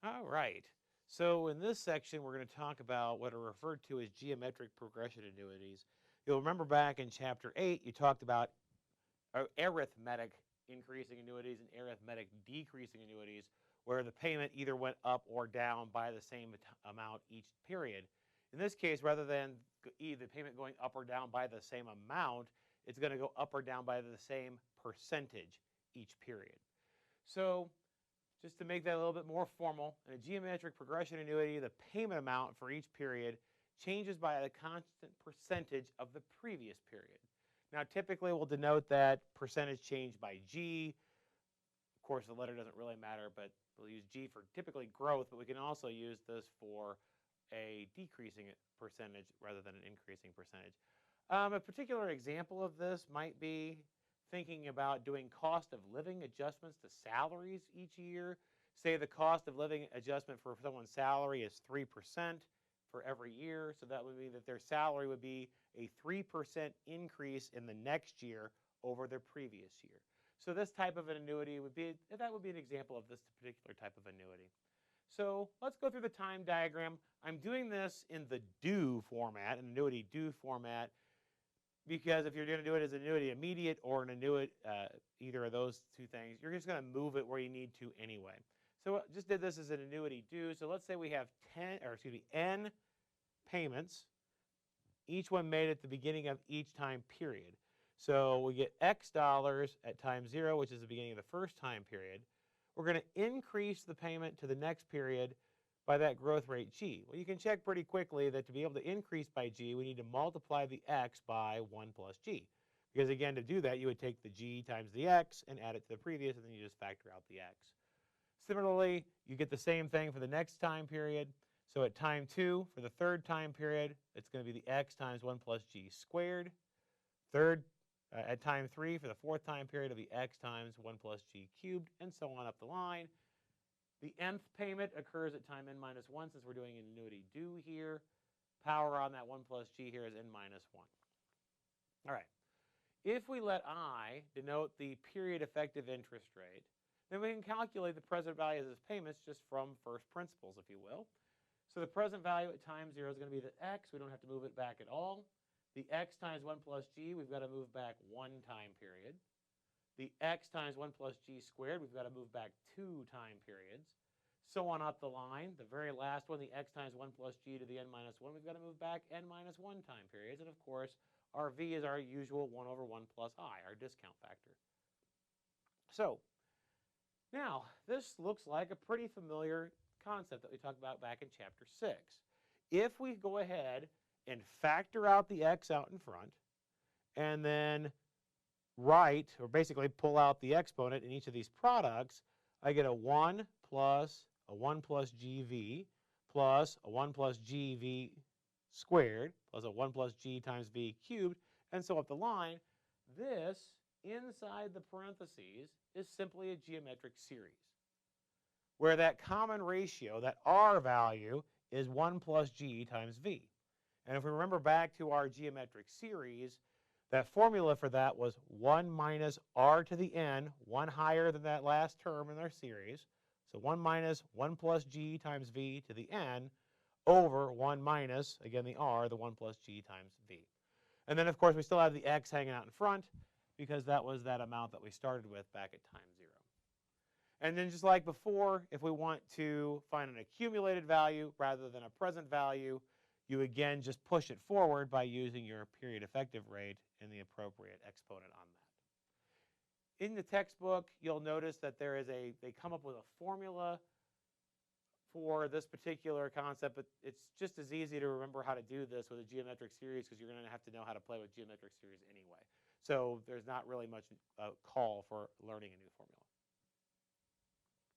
All right. So in this section, we're going to talk about what are referred to as geometric progression annuities. You'll remember back in Chapter 8, you talked about arithmetic increasing annuities and arithmetic decreasing annuities, where the payment either went up or down by the same amount each period. In this case, rather than the payment going up or down by the same amount, it's going to go up or down by the same percentage each period. So just to make that a little bit more formal, in a geometric progression annuity, the payment amount for each period changes by a constant percentage of the previous period. Now, typically, we'll denote that percentage change by G. Of course, the letter doesn't really matter, but we'll use G for typically growth, but we can also use this for a decreasing percentage rather than an increasing percentage. A particular example of this might be thinking about doing cost of living adjustments to salaries each year. Say the cost of living adjustment for someone's salary is 3% for every year. So that would mean that their salary would be a 3% increase in the next year over their previous year. So this type of an annuity would be, that would be an example of this particular type of annuity. So let's go through the time diagram. I'm doing this in the due format, an annuity due format, because if you're going to do it as an annuity immediate or an annuity, either of those two things, you're just going to move it where you need to anyway. So I just did this as an annuity due. So let's say we have n payments, each one made at the beginning of each time period. So we get X dollars at time 0, which is the beginning of the first time period. We're going to increase the payment to the next period by that growth rate G. Well, you can check pretty quickly that to be able to increase by G, we need to multiply the X by 1 plus G. Because again, to do that, you would take the G times the X and add it to the previous, and then you just factor out the X. Similarly, you get the same thing for the next time period. So at time 2, for the third time period, it's going to be the X times 1 plus G squared. At time 3, for the fourth time period, it'll be X times 1 plus G cubed, and so on up the line. The nth payment occurs at time n minus 1, since we're doing an annuity due here. Power on that 1 plus G here is n minus 1. All right. If we let I denote the period effective interest rate, then we can calculate the present value of those payments just from first principles, if you will. So the present value at time 0 is going to be the X. We don't have to move it back at all. The X times 1 plus G, we've got to move back 1 time period. The X times 1 plus G squared, we've got to move back 2 time periods. So on up the line. The very last one, the X times 1 plus G to the n minus 1, we've got to move back n minus 1 time periods. And of course, our V is our usual 1 over 1 plus I, our discount factor. So now, this looks like a pretty familiar concept that we talked about back in Chapter 6. If we go ahead and factor out the X out in front, and then write, or basically pull out the exponent in each of these products, I get a 1 plus a 1 plus GV plus a 1 plus GV squared plus a 1 plus G times V cubed, and so up the line. This, inside the parentheses, is simply a geometric series, where that common ratio, that R value, is 1 plus G times V. And if we remember back to our geometric series, that formula for that was 1 minus R to the n, one higher than that last term in our series. So 1 minus 1 plus G times V to the n over 1 minus, again, the R, the 1 plus G times V. And then, of course, we still have the X hanging out in front because that was that amount that we started with back at time 0. And then just like before, if we want to find an accumulated value rather than a present value, you again just push it forward by using your period effective rate and the appropriate exponent on that. In the textbook, you'll notice that they come up with a formula for this particular concept, but it's just as easy to remember how to do this with a geometric series because you're going to have to know how to play with geometric series anyway. So there's not really much call for learning a new formula.